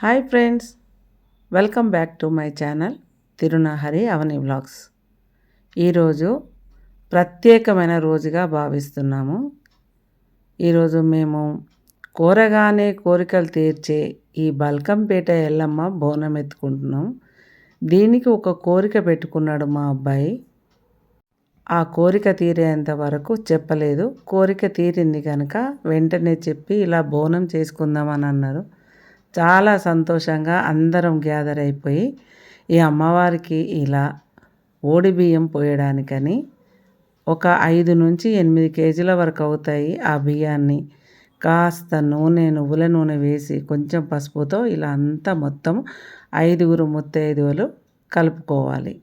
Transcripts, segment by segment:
Hi friends, welcome back to my channel Tirunahari Avani vlogs. ఈరోజు ప్రత్యేకమైన రోజుగా భావిస్తున్నాము. ఈరోజు మేము కోరగానే కోరికలు తీర్చే ఈ బల్కంపేట ఎల్లమ్మ బోనం ఎత్తుకుంటున్నాం. దీనికి ఒక కోరిక పెట్టుకున్నాడు మా అబ్బాయి. ఆ కోరిక తీరేంత వరకు చెప్పలేదు. కోరిక తీరింది కనుక వెంటనే చెప్పి ఇలా బోనం చేసుకుందామని అన్నారు. చాలా సంతోషంగా అందరం గ్యాదర్ అయిపోయి ఈ అమ్మవారికి ఇలా బియ్యం పోయడానికని ఒక 5 నుంచి 8 కేజీల వరకు అవుతాయి. ఆ బియ్యాన్ని కాస్త నువ్వుల నూనె వేసి కొంచెం పసుపుతో ఇలా అంతా మొత్తం 5 ముత్తైదువలు కలుపుకోవాలి.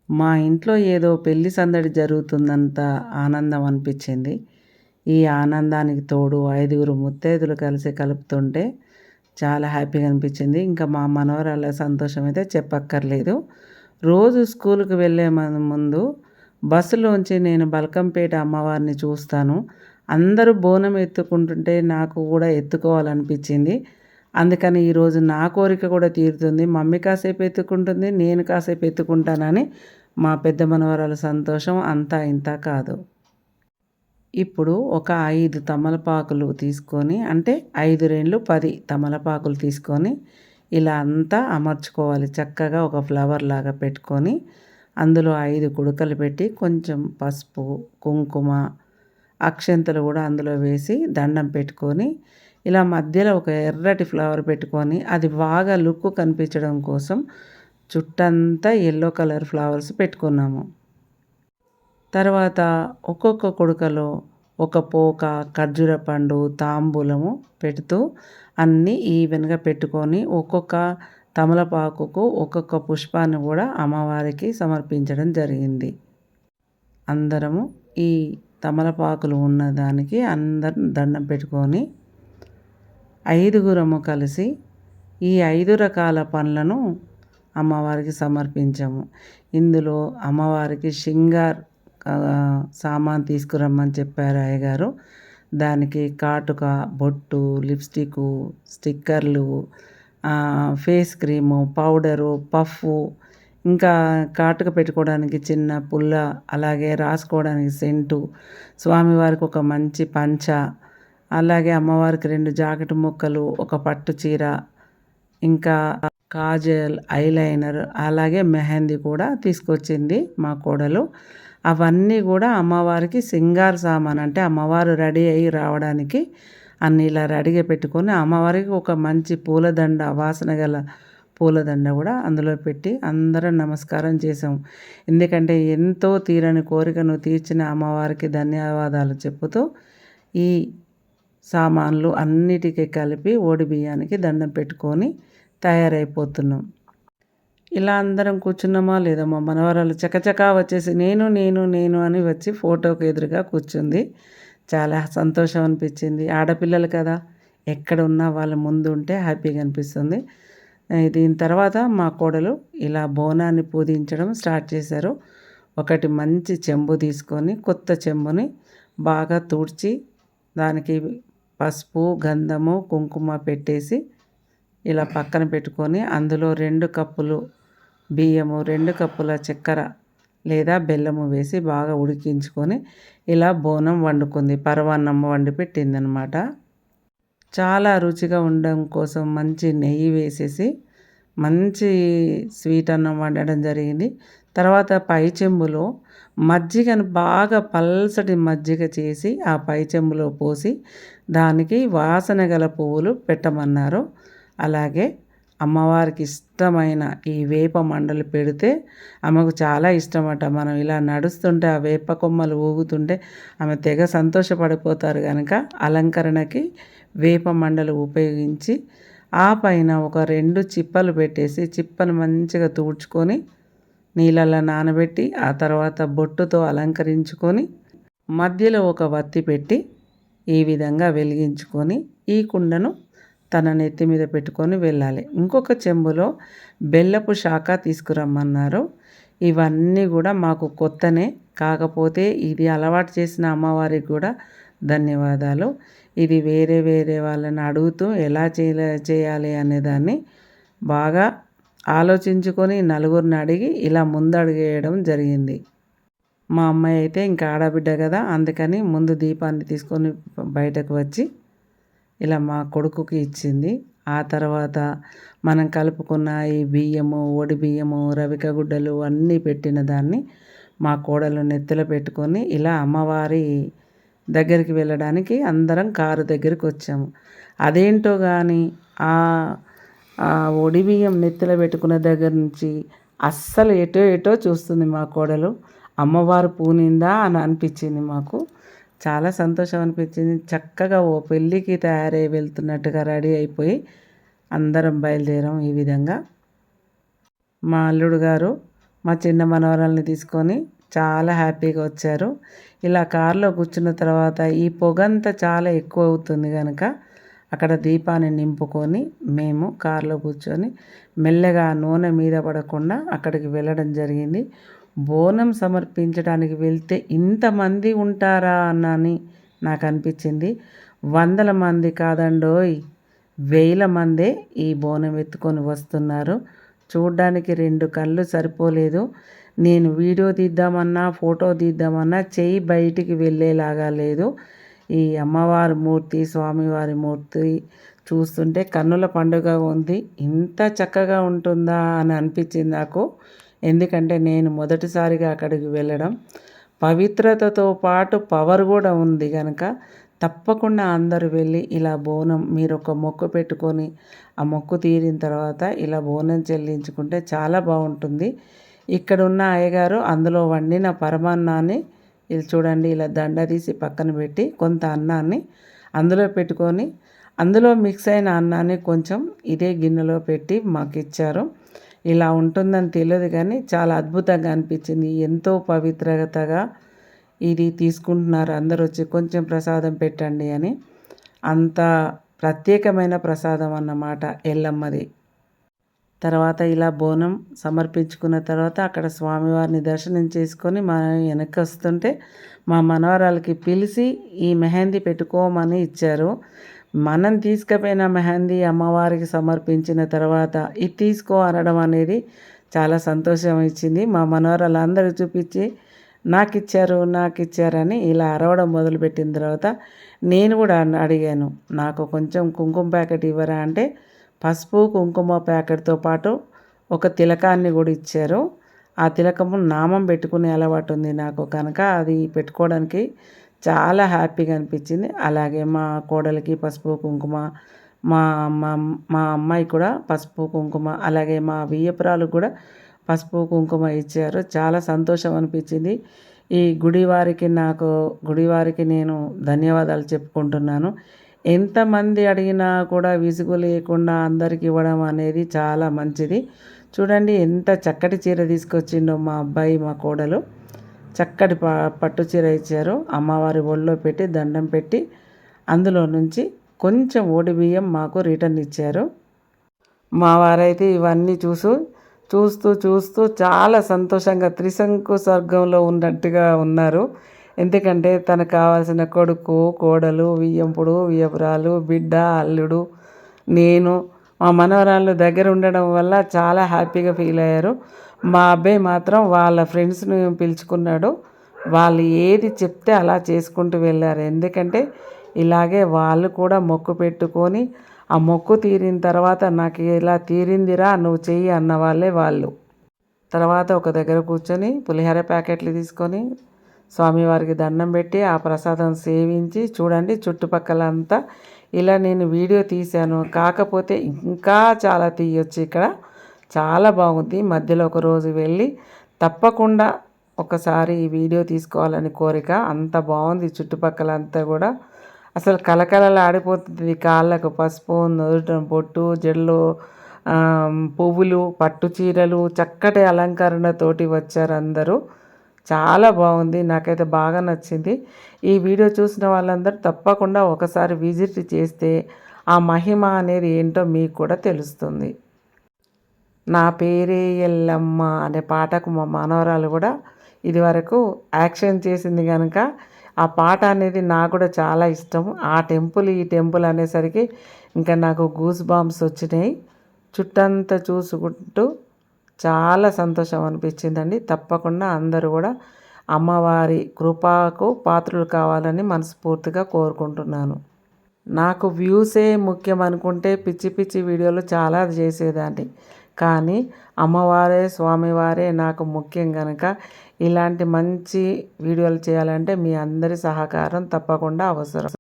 మా ఇంట్లో ఏదో పెళ్లి సందడి జరుగుతుందంత ఆనందం అనిపించింది. ఈ ఆనందానికి తోడు 5 ముత్తైదులు కలిసి కలుపుతుంటే చాలా హ్యాపీగా అనిపించింది. ఇంకా మా మనవరాళ్ళ సంతోషం అయితే చెప్పక్కర్లేదు. రోజు స్కూల్కి వెళ్ళే ముందు బస్సులోంచి నేను బల్కంపేట అమ్మవారిని చూస్తాను. అందరూ బోనం ఎత్తుకుంటుంటే నాకు కూడా ఎత్తుకోవాలనిపించింది. అందుకని ఈరోజు నా కోరిక కూడా తీరుతుంది. మమ్మీ కాసేపు ఎత్తుకుంటుంది, నేను కాసేపు ఎత్తుకుంటానని మా పెద్ద మనవరాల సంతోషం అంతా ఇంత కాదు. ఇప్పుడు ఒక 5 తమలపాకులు తీసుకొని, అంటే 5 రెళ్ళు 10 తమలపాకులు తీసుకొని ఇలా అంతా అమర్చుకోవాలి. చక్కగా ఒక ఫ్లవర్ లాగా పెట్టుకొని అందులో 5 కుడుకలు పెట్టి కొంచెం పసుపు, కుంకుమ, అక్షంతలు కూడా అందులో వేసి దండం పెట్టుకొని ఇలా మధ్యలో ఒక ఎర్రటి ఫ్లవర్ పెట్టుకొని అది బాగా లుక్ కనిపించడం కోసం చుట్టంతా ఎల్లో కలర్ ఫ్లవర్స్ పెట్టుకున్నాము. తర్వాత ఒక్కొక్క కుడుకలో ఒక పోక, ఖర్జూర పండు, తాంబూలము పెడుతూ అన్నీ ఈవెన్గా పెట్టుకొని ఒక్కొక్క తమలపాకుకు ఒక్కొక్క పుష్పాన్ని కూడా అమ్మవారికి సమర్పించడం జరిగింది. అందరము ఈ తమలపాకులు ఉన్నదానికి అందరం దండం పెట్టుకొని 5 కలిసి ఈ 5 రకాల పండ్లను అమ్మవారికి సమర్పించాము. ఇందులో అమ్మవారికి షింగార్ సామాన్ తీసుకురమ్మని చెప్పారు అయ్యగారు. దానికి కాటుక, బొట్టు, లిప్స్టిక్, స్టిక్కర్లు, ఫేస్ క్రీము, పౌడరు, పఫ్ఫు, ఇంకా కాటుక పెట్టుకోవడానికి చిన్న పుల్ల, అలాగే రాసుకోవడానికి సెంటు, స్వామివారికి ఒక మంచి పంచ, అలాగే అమ్మవారికి 2 జాకెట్ ముక్కలు, ఒక పట్టు చీర, ఇంకా కాజల్, ఐలైనర్, అలాగే మెహందీ కూడా తీసుకొచ్చింది మా కోడలు. అవన్నీ కూడా అమ్మవారికి సింగార్ సామాన్, అంటే అమ్మవారు రెడీ అయ్యి రావడానికి అన్నీ ఇలా రెడీగా పెట్టుకొని అమ్మవారికి ఒక మంచి పూలదండ, వాసన గల పూలదండ కూడా అందులో పెట్టి అందరం నమస్కారం చేసాం. ఎందుకంటే ఎంతో తీరని కోరికను తీర్చిన అమ్మవారికి ధన్యవాదాలు చెప్పుతూ ఈ సామాన్లు అన్నిటికీ కలిపి బియ్యానికి దండం పెట్టుకొని తయారైపోతున్నాం. ఇలా అందరం కూర్చున్నామా లేదా మా మనవరాలు చకచకా వచ్చేసి నేను నేను నేను అని వచ్చి ఫోటోకి ఎదురుగా కూర్చుంది. చాలా సంతోషం అనిపించింది. ఆడపిల్లలు కదా, ఎక్కడ ఉన్నా వాళ్ళ ముందు ఉంటే హ్యాపీగా అనిపిస్తుంది. దీని తర్వాత మా కోడలు ఇలా బోనాన్ని పూజించడం స్టార్ట్ చేశారు. ఒకటి మంచి చెంబు తీసుకొని కొత్త చెంబుని బాగా తుడిచి దానికి పసుపు, గంధము, కుంకుమ పెట్టేసి ఇలా పక్కన పెట్టుకొని అందులో 2 కప్పులు బియ్యము, 2 కప్పుల చక్కెర లేదా బెల్లము వేసి బాగా ఉడికించుకొని ఇలా బోనం వండుకుంది. పరవాన్నం వండి పెట్టిందనమాట. చాలా రుచిగా ఉండడం కోసం మంచి నెయ్యి వేసేసి మంచి స్వీట్ అన్నం వండడం జరిగింది. తర్వాత పై చెంబులో మజ్జిగను బాగా పల్సటి మజ్జిగ చేసి ఆ పై చెంబులో పోసి దానికి వాసన గల పువ్వులు పెట్టమన్నారు. అలాగే అమ్మవారికి ఇష్టమైన ఈ వేప మండలు పెడితే ఆమెకు చాలా ఇష్టమట. మనం ఇలా నడుస్తుంటే ఆ వేప కొమ్మలు ఊగుతుంటే ఆమె తెగ సంతోషపడిపోతారు కనుక అలంకరణకి వేప మండలు ఉపయోగించి ఆ పైన ఒక 2 చిప్పలు పెట్టేసి చిప్పను మంచిగా తుడుచుకొని నీళ్ళల్లో నానబెట్టి ఆ తర్వాత బొట్టుతో అలంకరించుకొని మధ్యలో ఒక వత్తి పెట్టి ఈ విధంగా వెలిగించుకొని ఈ కుండను తన నెత్తి మీద పెట్టుకొని వెళ్ళాలి. ఇంకొక చెంబులో బెల్లపు శాఖ తీసుకురమ్మన్నారు. ఇవన్నీ కూడా మాకు కొత్తనే, కాకపోతే ఇది అలవాటు చేసిన అమ్మవారికి కూడా ధన్యవాదాలు. ఇది వేరే వేరే వాళ్ళని అడుగుతూ ఎలా చేయాలి అనేదాన్ని బాగా ఆలోచించుకొని నలుగురిని అడిగి ఇలా ముందడుగేయడం జరిగింది. మా అమ్మాయి అయితే ఇంకా ఆడబిడ్డ కదా, అందుకని ముందు దీపాన్ని తీసుకొని బయటకు వచ్చి ఇలా మా కొడుకుకి ఇచ్చింది. ఆ తర్వాత మనం కలుపుకున్న ఈ బియ్యము, ఒడి బియ్యము, రవిక గుడ్డలు అన్నీ పెట్టిన దాన్ని మా కోడలు నెత్తిలో పెట్టుకొని ఇలా అమ్మవారి దగ్గరికి వెళ్ళడానికి అందరం కారు దగ్గరికి వచ్చాము. అదేంటో కానీ ఆ ఒడి బియ్యం నెత్తిలో పెట్టుకున్న దగ్గర నుంచి అస్సలు ఎటో ఎటో చూస్తుంది మా కోడలు. అమ్మవారు పూనిందా అని అనిపించింది మాకు. చాలా సంతోషం అనిపించింది. చక్కగా ఓ పెళ్ళికి తయారై వెళ్తున్నట్టుగా రెడీ అయిపోయి అందరం బయలుదేరాం. ఈ విధంగా మా అల్లుడు గారు మా చిన్న మనవరాల్ని తీసుకొని చాలా హ్యాపీగా వచ్చారు. ఇలా కారులో కూర్చున్న తర్వాత ఈ పొగంతా చాలా ఎక్కువ అవుతుంది కనుక అక్కడ దీపాన్ని నింపుకొని మేము కారులో కూర్చొని మెల్లగా నూనె మీద పడకుండా అక్కడికి వెళ్ళడం జరిగింది. బోనం సమర్పించడానికి వెళ్తే ఇంతమంది ఉంటారా అని నాకు అనిపించింది. వందల మంది కాదండోయ్, వేల మందే ఈ బోనం ఎత్తుకొని వస్తున్నారు. చూడ్డానికి 2 కళ్ళు సరిపోలేదు. నేను వీడియో తీద్దామన్నా ఫోటో తీద్దామన్నా చెయ్యి బయటికి వెళ్ళేలాగా లేదు. ఈ అమ్మవారి మూర్తి, స్వామివారి మూర్తి చూస్తుంటే కన్నుల పండుగ ఉంది. ఇంత చక్కగా ఉంటుందా అని అనిపించింది నాకు. ఎందుకంటే నేను మొదటిసారిగా అక్కడికి వెళ్ళడం. పవిత్రతతో పాటు పవర్ కూడా ఉంది కనుక తప్పకుండా అందరూ వెళ్ళి ఇలా బోనం మీరు ఒక మొక్కు పెట్టుకొని ఆ మొక్కు తీరిన తర్వాత ఇలా బోనం చెల్లించుకుంటే చాలా బాగుంటుంది. ఇక్కడ ఉన్న అయ్యగారు అందులో వండిన పరమాన్నాన్ని ఇది చూడండి ఇలా దండ తీసి పక్కన పెట్టి కొంత అన్నాన్ని అందులో పెట్టుకొని అందులో మిక్స్ అయిన అన్నాన్ని కొంచెం ఇదే గిన్నెలో పెట్టి మాకు ఇచ్చారు. ఇలా ఉంటుందని తెలియదు కానీ చాలా అద్భుతంగా అనిపించింది. ఎంతో పవిత్రతగా ఇది తీసుకుంటున్నారు అందరూ వచ్చి కొంచెం ప్రసాదం పెట్టండి అని. అంత ప్రత్యేకమైన ప్రసాదం అన్నమాట ఎల్లమ్మది. తర్వాత ఇలా బోనం సమర్పించుకున్న తర్వాత అక్కడ స్వామివారిని దర్శనం చేసుకొని మనం వెనక్కి వస్తుంటే మా మనవరాలకి పిలిచి ఈ మెహందీ పెట్టుకోమని ఇచ్చారు. మనం తీసుకుపోయిన మెహందీ అమ్మవారికి సమర్పించిన తర్వాత ఇది తీసుకో అనడం అనేది చాలా సంతోషం ఇచ్చింది. మా మనవరాలు అందరికి చూపించి నాకు ఇచ్చారని ఇలా అరవడం మొదలుపెట్టిన తర్వాత నేను కూడా అడిగాను, నాకు కొంచెం కుంకుమ ప్యాకెట్ ఇవ్వరా అంటే పసుపు కుంకుమ ప్యాకెట్తో పాటు ఒక తిలకాన్ని కూడా ఇచ్చారు. ఆ తిలకము నామం పెట్టుకునే అలవాటు ఉంది నాకు కనుక అది పెట్టుకోవడానికి చాలా హ్యాపీగా అనిపించింది. అలాగే మా కోడలికి పసుపు కుంకుమ, మా మా అమ్మాయి కూడా పసుపు కుంకుమ, అలాగే మా వియ్యపురాలు కూడా పసుపు కుంకుమ ఇచ్చారు. చాలా సంతోషం అనిపించింది. ఈ గుడివారికి నేను ధన్యవాదాలు చెప్పుకుంటున్నాను. ఎంతమంది అడిగినా కూడా విసుగు లేకుండా అందరికి ఇవ్వడం అనేది చాలా మంచిది. చూడండి ఎంత చక్కటి చీర తీసుకొచ్చిండో మా అబ్బాయి మా కోడలు. చక్కటి పట్టు చీర ఇచ్చారు. అమ్మవారి ఒళ్ళో పెట్టి దండం పెట్టి అందులో నుంచి కొంచెం ఓడి బియ్యం మాకు రిటర్న్ ఇచ్చారు. మా వారైతే ఇవన్నీ చూస్తూ చాలా సంతోషంగా త్రిశంకు స్వర్గంలో ఉన్నట్టుగా ఉన్నారు. ఎందుకంటే తనకు కావాల్సిన కొడుకు, కోడలు, వియ్యపురాలు, బిడ్డ, అల్లుడు, నేను, మా మనవరాళ్ళు దగ్గర ఉండడం వల్ల చాలా హ్యాపీగా ఫీల్ అయ్యారు. మా అబ్బాయి మాత్రం వాళ్ళ ఫ్రెండ్స్ని పిలుచుకున్నాడు. వాళ్ళు ఏది చెప్తే అలా చేసుకుంటూ వెళ్ళారు. ఎందుకంటే ఇలాగే వాళ్ళు కూడా మొక్కు పెట్టుకొని ఆ మొక్కు తీరిన తర్వాత నాకు ఇలా తీరిందిరా నువ్వు చెయ్యి అన్న వాళ్ళే వాళ్ళు. తర్వాత ఒక దగ్గర కూర్చొని పులిహోర ప్యాకెట్లు తీసుకొని స్వామివారికి దండం పెట్టి ఆ ప్రసాదం సేవించి చూడండి చుట్టుపక్కలంతా ఇలా నేను వీడియో తీశాను. కాకపోతే ఇంకా చాలా తీయొచ్చు. ఇక్కడ చాలా బాగుంది. మధ్యలో ఒకరోజు వెళ్ళి తప్పకుండా ఒకసారి ఈ వీడియో తీసుకోవాలని కోరిక. అంత బాగుంది చుట్టుపక్కలంతా కూడా. అసలు కలకలలాడిపోతుంది. కాళ్ళకు పసుపు, నుదుట బొట్టు, జడలో పువ్వులు, పట్టు చీరలు, చక్కటి అలంకరణతోటి వచ్చారు అందరూ. చాలా బాగుంది. నాకైతే బాగా నచ్చింది. ఈ వీడియో చూసిన వాళ్ళందరూ తప్పకుండా ఒకసారి విజిట్ చేస్తే ఆ మహిమ అనేది ఏంటో మీకు కూడా తెలుస్తుంది. నా పేరే ఎల్లమ్మ అనే పాటకు మా మనవరాలు కూడా ఇదివరకు యాక్షన్ చేసింది కనుక ఆ పాట అనేది నాకు కూడా చాలా ఇష్టం. ఆ టెంపుల్ ఈ టెంపుల్ అనేసరికి ఇంకా నాకు గూస్ బాంబ్స్ వచ్చినాయి. చుట్టంతా చూసుకుంటూ చాలా సంతోషం అనిపించిందండి. తప్పకుండా అందరూ కూడా అమ్మవారి కృపకు పాత్రలు కావాలని మనస్ఫూర్తిగా కోరుకుంటున్నాను. నాకు వ్యూసే ముఖ్యం అనుకుంటే పిచ్చి పిచ్చి వీడియోలు చాలా చేసేదాన్ని. కానీ అమ్మవారే స్వామివారే నాకు ముఖ్యం కనుక ఇలాంటి మంచి వీడియోలు చేయాలంటే మీ అందరి సహకారం తప్పకుండా అవసరం.